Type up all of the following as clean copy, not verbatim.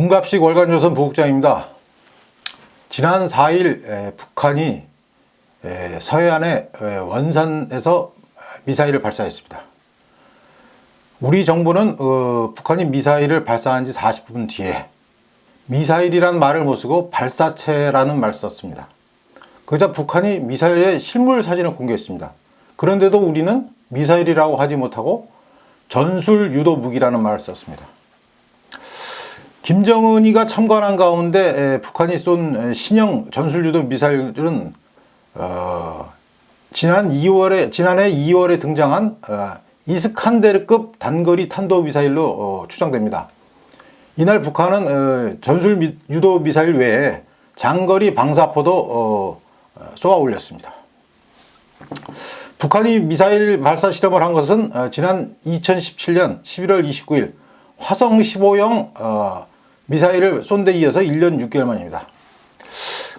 문갑식 월간조선 부국장입니다. 지난 4일 북한이 서해안의 원산에서 미사일을 발사했습니다. 우리 정부는 북한이 미사일을 발사한 지 40분 뒤에 미사일이란 말을 못 쓰고 발사체라는 말을 썼습니다. 그러자 북한이 미사일의 실물 사진을 공개했습니다. 그런데도 우리는 미사일이라고 하지 못하고 전술 유도 무기라는 말을 썼습니다. 김정은이가 참관한 가운데 북한이 쏜 신형 전술유도 미사일은 지난해 2월에 등장한 이스칸데르급 단거리 탄도미사일로 추정됩니다. 이날 북한은 전술유도 미사일 외에 장거리 방사포도 쏘아 올렸습니다. 북한이 미사일 발사 실험을 한 것은 지난 2017년 11월 29일 화성 15형 미사일을 쏜 데 이어서 1년 6개월 만입니다.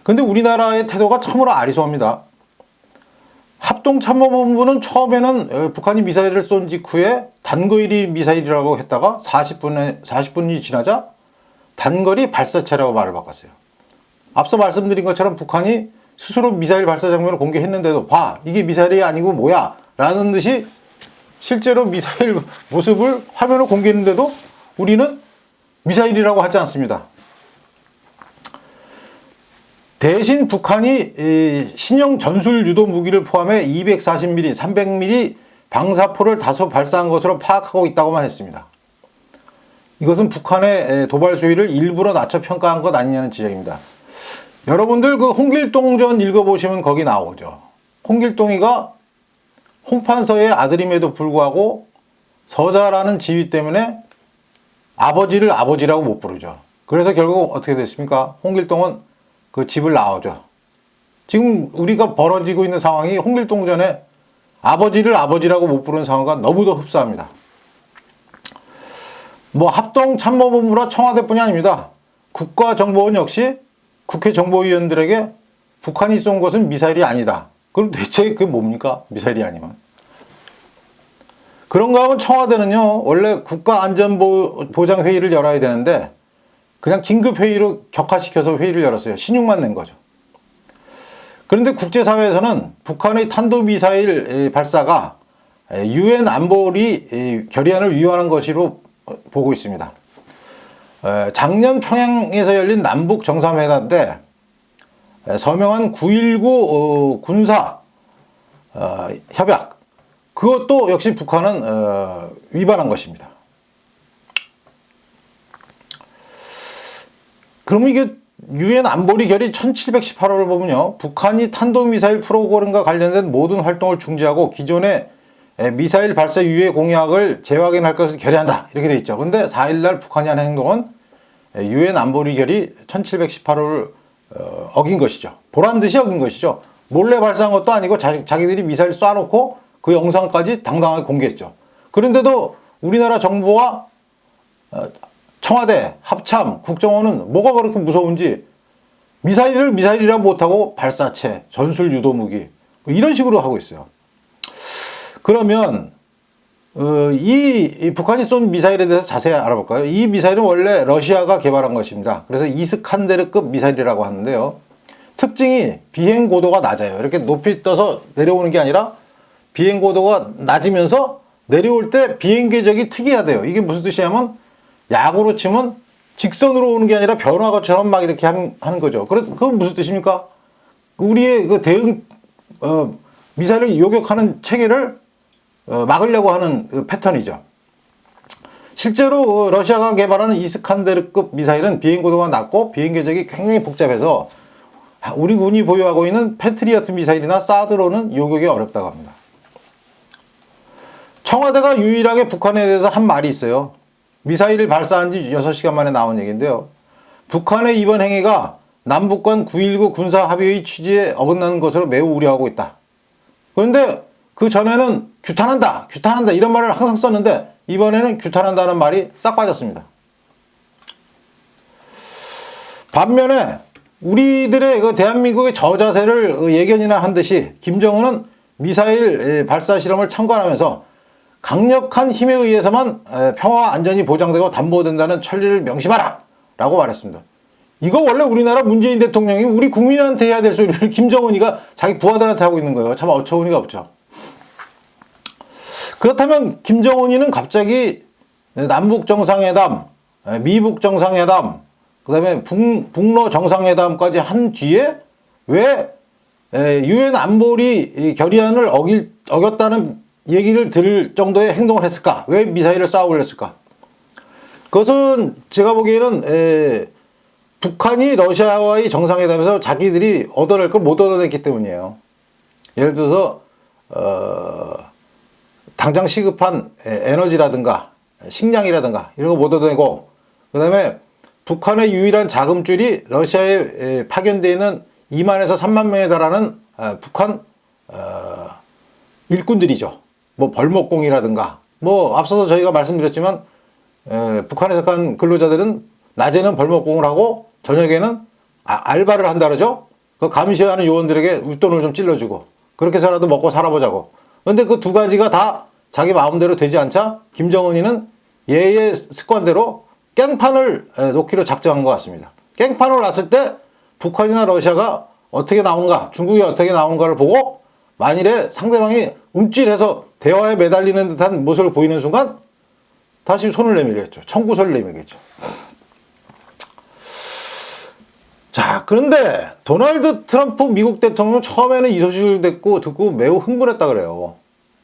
그런데 우리나라의 태도가 참으로 아리송합니다. 합동참모본부는 처음에는 북한이 미사일을 쏜 직후에 단거리 미사일이라고 했다가 40분이 지나자 단거리 발사체라고 말을 바꿨어요. 앞서 말씀드린 것처럼 북한이 스스로 미사일 발사 장면을 공개했는데도 봐, 이게 미사일이 아니고 뭐야 라는 듯이 실제로 미사일 모습을 화면을 공개했는데도 우리는 미사일이라고 하지 않습니다. 대신 북한이 신형 전술 유도 무기를 포함해 240mm, 300mm 방사포를 다수 발사한 것으로 파악하고 있다고만 했습니다. 이것은 북한의 도발 수위를 일부러 낮춰 평가한 것 아니냐는 지적입니다. 여러분들 그 홍길동전 읽어보시면 거기 나오죠. 홍길동이가 홍판서의 아들임에도 불구하고 서자라는 지위 때문에 아버지를 아버지라고 못 부르죠. 그래서 결국 어떻게 됐습니까? 홍길동은 그 집을 나오죠. 지금 우리가 벌어지고 있는 상황이 홍길동전에 아버지를 아버지라고 못 부르는 상황과 너무도 흡사합니다. 합동참모본부라 청와대뿐이 아닙니다. 국가정보원 역시 국회 정보위원들에게 북한이 쏜 것은 미사일이 아니다. 그럼 대체 그게 뭡니까? 미사일이 아니면. 그런가 하면 청와대는요, 원래 국가안전보장회의를 열어야 되는데 그냥 긴급회의로 격화시켜서 회의를 열었어요. 신용만 낸 거죠. 그런데 국제사회에서는 북한의 탄도미사일 발사가 UN 안보리 결의안을 위반한 것으로 보고 있습니다. 작년 평양에서 열린 남북 정상회담 때 서명한 9.19 군사 협약, 그것도 역시 북한은 위반한 것입니다. 그러면 이게 유엔 안보리 결의 1718호를 보면요, 북한이 탄도미사일 프로그램과 관련된 모든 활동을 중지하고 기존의 미사일 발사 유예 공약을 재확인할 것을 결의한다, 이렇게 돼 있죠. 근데 4일날 북한이 한 행동은 유엔 안보리 결의 1718호를 어긴 것이죠. 보란 듯이 어긴 것이죠. 몰래 발사한 것도 아니고 자기들이 미사일 쏴놓고 그 영상까지 당당하게 공개했죠. 그런데도 우리나라 정부와 청와대, 합참, 국정원은 뭐가 그렇게 무서운지 미사일을 미사일이라 못하고 발사체, 전술 유도무기 이런 식으로 하고 있어요. 그러면 이 북한이 쏜 미사일에 대해서 자세히 알아볼까요? 이 미사일은 원래 러시아가 개발한 것입니다. 그래서 이스칸데르급 미사일이라고 하는데요. 특징이 비행 고도가 낮아요. 이렇게 높이 떠서 내려오는 게 아니라 비행 고도가 낮으면서 내려올 때 비행 궤적이 특이하대요. 이게 무슨 뜻이냐면 야구로 치면 직선으로 오는 게 아니라 변화구처럼 막 이렇게 하는 거죠. 그건 무슨 뜻입니까? 우리의 그 대응 미사일을 요격하는 체계를 막으려고 하는 그 패턴이죠. 실제로 러시아가 개발하는 이스칸데르급 미사일은 비행 고도가 낮고 비행 궤적이 굉장히 복잡해서 우리 군이 보유하고 있는 패트리어트 미사일이나 사드로는 요격이 어렵다고 합니다. 청와대가 유일하게 북한에 대해서 한 말이 있어요. 미사일을 발사한 지 6시간 만에 나온 얘기인데요. 북한의 이번 행위가 남북 간 9.19 군사합의의 취지에 어긋나는 것으로 매우 우려하고 있다. 그런데 그 전에는 규탄한다 이런 말을 항상 썼는데 이번에는 규탄한다는 말이 싹 빠졌습니다. 반면에 우리들의 그 대한민국의 저자세를 예견이나 한 듯이 김정은은 미사일 발사 실험을 참관하면서 강력한 힘에 의해서만 평화 안전이 보장되고 담보된다는 천리를 명심하라 라고 말했습니다. 이거 원래 우리나라 문재인 대통령이 우리 국민한테 해야 될 소리를 김정은이가 자기 부하들한테 하고 있는 거예요. 참 어처구니가 없죠. 그렇다면 김정은이는 갑자기 남북 정상회담, 미북 정상회담, 그 다음에 북러 정상회담까지 한 뒤에 왜 유엔 안보리 결의안을 어겼다는 얘기를 들을 정도의 행동을 했을까? 왜 미사일을 쏘아 올렸을까? 그것은 제가 보기에는 북한이 러시아와의 정상회담에서 자기들이 얻어낼 걸 못 얻어냈기 때문이에요. 예를 들어서 당장 시급한 에너지라든가 식량이라든가 이런 거 못 얻어내고, 그 다음에 북한의 유일한 자금줄이 러시아에 파견되어 있는 2만에서 3만 명에 달하는 북한 일꾼들이죠. 뭐 벌목공이라든가, 뭐 앞서서 저희가 말씀드렸지만 북한에서 간 근로자들은 낮에는 벌목공을 하고 저녁에는 알바를 한다 그러죠. 그 감시하는 요원들에게 웃돈을 좀 찔러주고 그렇게 해서라도 먹고 살아보자고. 그런데 그 두 가지가 다 자기 마음대로 되지 않자 김정은이는 얘의 습관대로 깽판을 놓기로 작정한 것 같습니다. 깽판을 놨을 때 북한이나 러시아가 어떻게 나오는가, 중국이 어떻게 나오는가를 보고 만일에 상대방이 움찔해서 대화에 매달리는 듯한 모습을 보이는 순간 다시 손을 내밀겠죠. 청구서를 내밀겠죠. 자, 그런데 도널드 트럼프 미국 대통령은 처음에는 이 소식을 듣고 매우 흥분했다 그래요.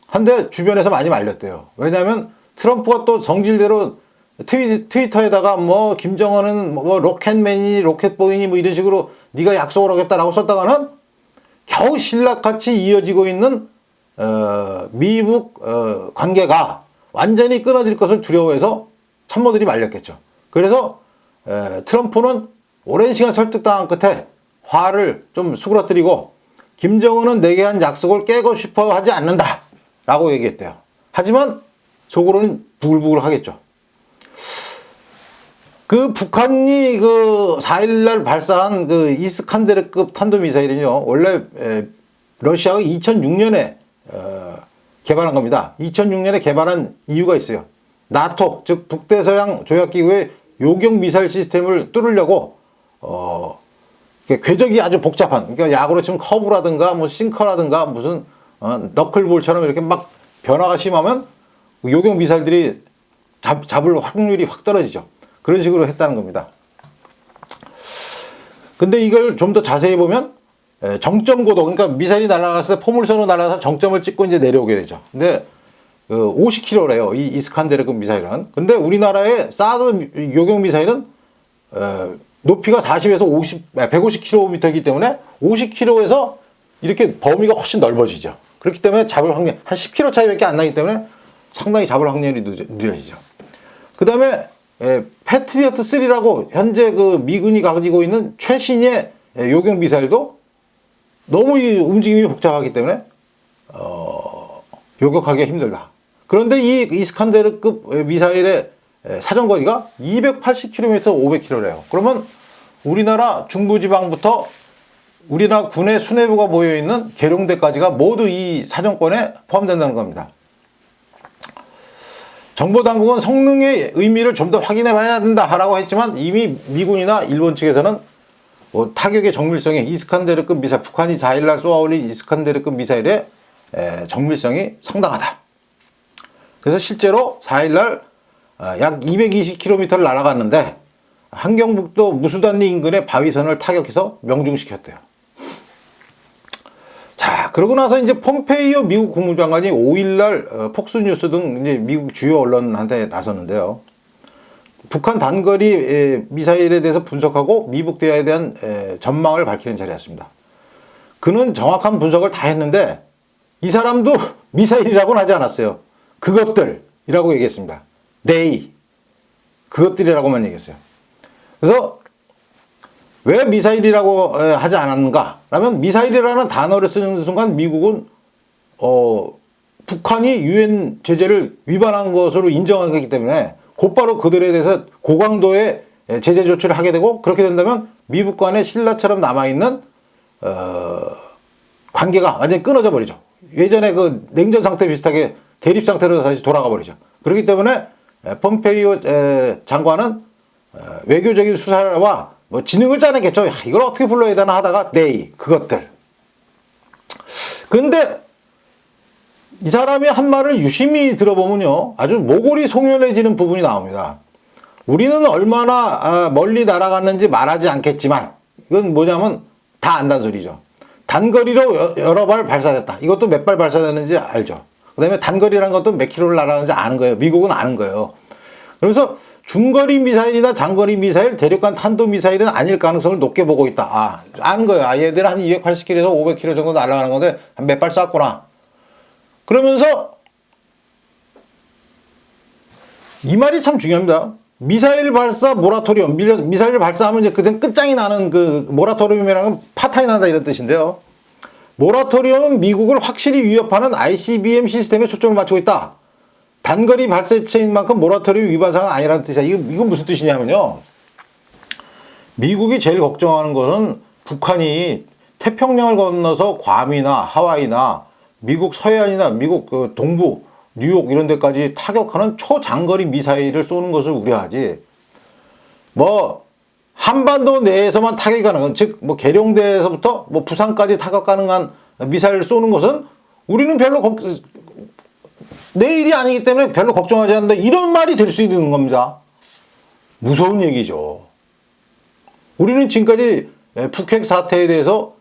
한데 주변에서 많이 말렸대요. 왜냐하면 트럼프가 또 성질대로 트위터에다가 뭐 김정은은 뭐 로켓맨이 로켓보이니 뭐 이런 식으로 네가 약속을 하겠다라고 썼다가는 겨우 신락같이 이어지고 있는 미국 관계가 완전히 끊어질 것을 두려워해서 참모들이 말렸겠죠. 그래서 트럼프는 오랜 시간 설득당한 끝에 화를 좀 수그러뜨리고 김정은은 내게 한 약속을 깨고 싶어 하지 않는다 라고 얘기했대요. 하지만 속으로는 부글부글 하겠죠. 그 북한이 그 4일날 발사한 그 이스칸데르급 탄도미사일은요, 원래 러시아가 2006년에 개발한 겁니다. 2006년에 개발한 이유가 있어요. 나토, 즉 북대서양 조약기구의 요격 미사일 시스템을 뚫으려고 궤적이 아주 복잡한, 그러니까 야구로 치면 커브라든가 뭐 싱커라든가 무슨 너클볼처럼 이렇게 막 변화가 심하면 요격 미사일들이 잡을 확률이 확 떨어지죠. 그런 식으로 했다는 겁니다. 근데 이걸 좀 더 자세히 보면 정점 고도, 그러니까 미사일이 날아갔을 때 포물선으로 날아가서 정점을 찍고 이제 내려오게 되죠. 근데 50km래요. 이 이스칸데르급 미사일은. 근데 우리나라의 사드 요격 미사일은 높이가 40에서 150km이기 때문에 50km에서 이렇게 범위가 훨씬 넓어지죠. 그렇기 때문에 잡을 확률 한 10km 차이밖에 안 나기 때문에 상당히 잡을 확률이 느려지죠. 그 다음에 패트리어트 3라고 현재 그 미군이 가지고 있는 최신의 요격 미사일도 너무 움직임이 복잡하기 때문에 요격하기가 힘들다. 그런데 이 이스칸데르급 미사일의 사정거리가 280km, 500km래요. 그러면 우리나라 중부지방부터 우리나라 군의 수뇌부가 모여있는 계룡대까지가 모두 이 사정권에 포함된다는 겁니다. 정보당국은 성능의 의미를 좀 더 확인해 봐야 된다라고 했지만 이미 미군이나 일본 측에서는 타격의 정밀성이 이스칸데르급 미사일, 북한이 4일날 쏘아올린 이스칸데르급 미사일의 정밀성이 상당하다. 그래서 실제로 4일날 약 220km를 날아갔는데 함경북도 무수단리 인근의 바위선을 타격해서 명중시켰대요. 자, 그러고 나서 이제 폼페이오 미국 국무장관이 5일날 폭스뉴스 등 이제 미국 주요 언론한테 나섰는데요. 북한 단거리 미사일에 대해서 분석하고 미북 대화에 대한 전망을 밝히는 자리였습니다. 그는 정확한 분석을 다 했는데 이 사람도 미사일이라고는 하지 않았어요. 그것들이라고 얘기했습니다. they, 그것들이라고만 얘기했어요. 그래서 왜 미사일이라고 하지 않았는가? 라면 미사일이라는 단어를 쓰는 순간 미국은 북한이 유엔 제재를 위반한 것으로 인정하기 때문에 곧바로 그들에 대해서 고강도의 제재 조치를 하게 되고, 그렇게 된다면 미국 간의 신라처럼 남아있는 관계가 완전히 끊어져 버리죠. 예전에 그 냉전 상태 비슷하게 대립 상태로 다시 돌아가 버리죠. 그렇기 때문에 폼페이오 장관은 외교적인 수사와 뭐 지능을 짜냈겠죠. 야, 이걸 어떻게 불러야 되나 하다가 they 그것들. 근데 이 사람이 한 말을 유심히 들어보면요, 아주 모골이 송연해지는 부분이 나옵니다. 우리는 얼마나 멀리 날아갔는지 말하지 않겠지만, 이건 뭐냐면 다 안다는 소리죠. 단거리로 여러 발 발사됐다. 이것도 몇 발 발사됐는지 알죠. 그 다음에 단거리라는 것도 몇 킬로를 날아가는지 아는 거예요. 미국은 아는 거예요. 그러면서 중거리 미사일이나 장거리 미사일, 대륙간 탄도 미사일은 아닐 가능성을 높게 보고 있다. 아, 아는 거예요. 아, 얘들은 한 280km에서 500km 정도 날아가는 건데 한 몇 발 쐈구나. 그러면서 이 말이 참 중요합니다. 미사일 발사 모라토리엄, 미사일 발사하면 이제 그냥 끝장이 나는 그 모라토리엄이라는 건 파탄이 난다 이런 뜻인데요. 모라토리엄은 미국을 확실히 위협하는 ICBM 시스템에 초점을 맞추고 있다. 단거리 발사체인 만큼 모라토리엄 위반 사항은 아니라는 뜻이야. 이건 무슨 뜻이냐면요. 미국이 제일 걱정하는 것은 북한이 태평양을 건너서 괌이나 하와이나 미국 서해안이나 미국 그 동부 뉴욕 이런 데까지 타격하는 초장거리 미사일을 쏘는 것을 우려하지. 뭐 한반도 내에서만 타격이 가능한, 즉 뭐 계룡대에서부터 뭐 부산까지 타격 가능한 미사일을 쏘는 것은 우리는 별로 내 일이 아니기 때문에 별로 걱정하지 않는다. 이런 말이 될 수 있는 겁니다. 무서운 얘기죠. 우리는 지금까지 북핵 사태에 대해서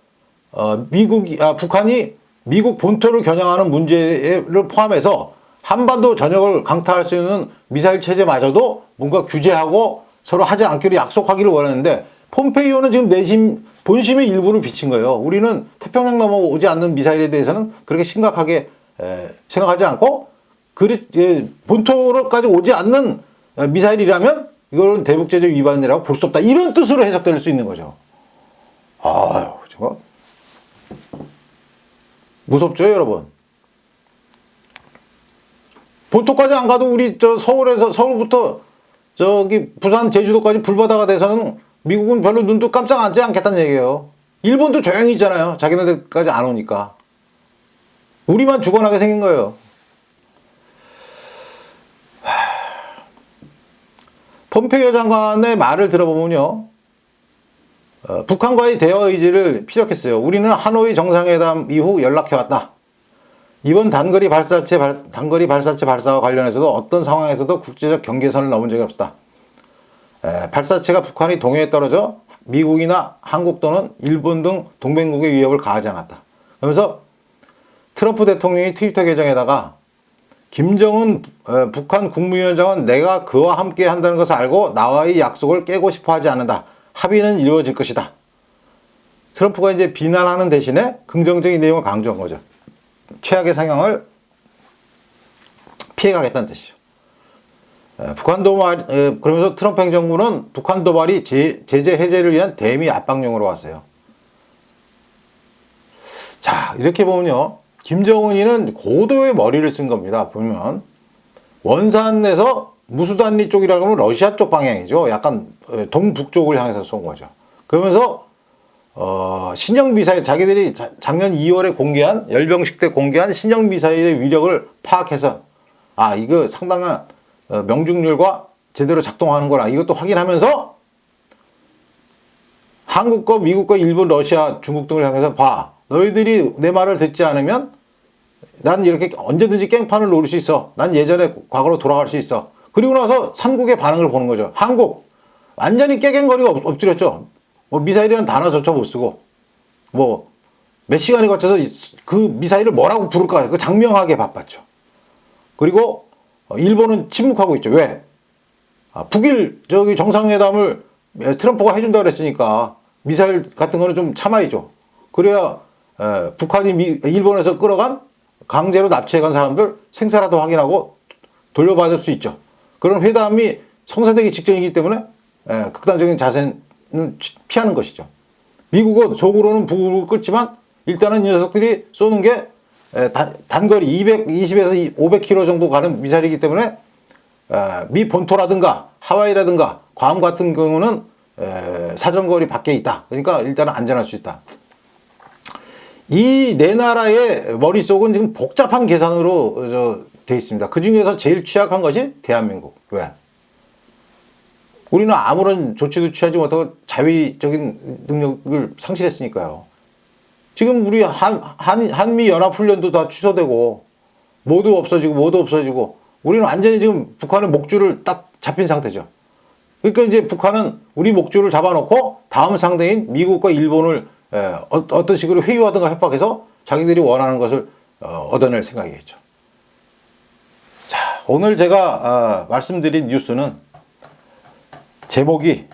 북한이 미국 본토를 겨냥하는 문제를 포함해서 한반도 전역을 강타할 수 있는 미사일 체제마저도 뭔가 규제하고 서로 하지 않기로 약속하기를 원했는데, 폼페이오는 지금 본심의 일부를 비친 거예요. 우리는 태평양 넘어오지 않는 미사일에 대해서는 그렇게 심각하게 생각하지 않고, 본토로까지 오지 않는 미사일이라면 이거는 대북제재 위반이라고 볼 수 없다. 이런 뜻으로 해석될 수 있는 거죠. 아유, 정말 무섭죠, 여러분. 본토까지 안 가도 우리 서울부터 저기 부산 제주도까지 불바다가 돼서는 미국은 별로 눈도 깜짝 앉지 않겠다는 얘기예요. 일본도 조용히 있잖아요. 자기네들까지 안 오니까. 우리만 죽어나게 생긴 거예요. 폼페이오 장관의 말을 들어보면요, 북한과의 대화 의지를 피력했어요. 우리는 하노이 정상회담 이후 연락해왔다. 이번 단거리 발사체 발사와 관련해서도 어떤 상황에서도 국제적 경계선을 넘은 적이 없다. 발사체가 북한이 동해에 떨어져 미국이나 한국 또는 일본 등 동맹국의 위협을 가하지 않았다. 그러면서 트럼프 대통령이 트위터 계정에다가 김정은 북한 국무위원장은 내가 그와 함께 한다는 것을 알고 나와의 약속을 깨고 싶어 하지 않는다. 합의는 이루어질 것이다. 트럼프가 이제 비난하는 대신에 긍정적인 내용을 강조한 거죠. 최악의 상황을 피해가겠다는 뜻이죠. 북한 도발, 그러면서 트럼프 행정부는 북한 도발이 제재 해제를 위한 대미 압박용으로 왔어요. 자, 이렇게 보면요, 김정은이는 고도의 머리를 쓴 겁니다. 보면 원산에서 무수단리 쪽이라고 하면 러시아 쪽 방향이죠. 약간 동북쪽을 향해서 쏜 거죠. 그러면서 신형 미사일, 자기들이 작년 2월에 공개한, 열병식 때 공개한 신형 미사일의 위력을 파악해서, 아, 이거 상당한 명중률과 제대로 작동하는 거라, 이것도 확인하면서 한국과 미국과 일본, 러시아, 중국 등을 향해서 봐. 너희들이 내 말을 듣지 않으면 난 이렇게 언제든지 깽판을 놓을 수 있어. 난 예전에 과거로 돌아갈 수 있어. 그리고 나서 삼국의 반응을 보는 거죠. 한국 완전히 깨갱거리가 엎드렸죠. 뭐 미사일이라는 단어조차 못 쓰고, 뭐 몇 시간이 거쳐서 그 미사일을 뭐라고 부를까 그 장명하게 바빴죠. 그리고 일본은 침묵하고 있죠. 왜? 북일 저기 정상회담을 트럼프가 해준다고 그랬으니까 미사일 같은 거는 좀 참아야죠. 그래야 북한이 일본에서 끌어간 강제로 납치해간 사람들 생사라도 확인하고 돌려받을 수 있죠. 그런 회담이 성사되기 직전이기 때문에 극단적인 자세는 피하는 것이죠. 미국은 속으로는 북을 끌지만 일단은 이 녀석들이 쏘는 게 단거리 220에서 500km 정도 가는 미사일이기 때문에 미 본토라든가 하와이라든가 괌 같은 경우는 사정거리 밖에 있다. 그러니까 일단은 안전할 수 있다. 이 네 나라의 머릿속은 지금 복잡한 계산으로 돼 있습니다. 그 중에서 제일 취약한 것이 대한민국. 왜? 우리는 아무런 조치도 취하지 못하고 자위적인 능력을 상실했으니까요. 지금 우리 한미 연합훈련도 다 취소되고 모두 없어지고 우리는 완전히 지금 북한의 목줄을 딱 잡힌 상태죠. 그러니까 이제 북한은 우리 목줄을 잡아놓고 다음 상대인 미국과 일본을 어떤 식으로 회유하든가 협박해서 자기들이 원하는 것을 얻어낼 생각이겠죠. 자, 오늘 제가 말씀드린 뉴스는 제목이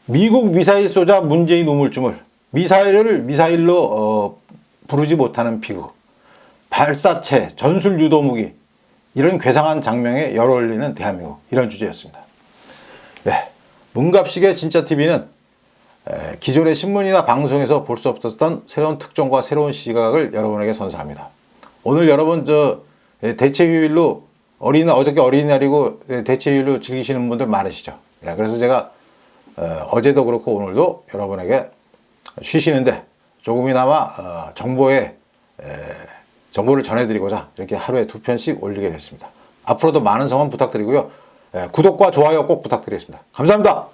미국 미사일 쏘자 문재인 우물쭈물, 미사일을 미사일로 부르지 못하는 비극, 발사체, 전술 유도무기, 이런 괴상한 장면에 열어올리는 대한민국, 이런 주제였습니다. 네, 문갑식의 진짜TV는 기존의 신문이나 방송에서 볼 수 없었던 새로운 특종과 새로운 시각을 여러분에게 선사합니다. 오늘 여러분 대체휴일로 어저께 어린이날이고 대체휴일로 즐기시는 분들 많으시죠. 그래서 제가 어제도 그렇고 오늘도 여러분에게 쉬시는데 조금이나마 정보를 전해드리고자 이렇게 하루에 2편씩 올리게 됐습니다. 앞으로도 많은 성원 부탁드리고요. 구독과 좋아요 꼭 부탁드리겠습니다. 감사합니다.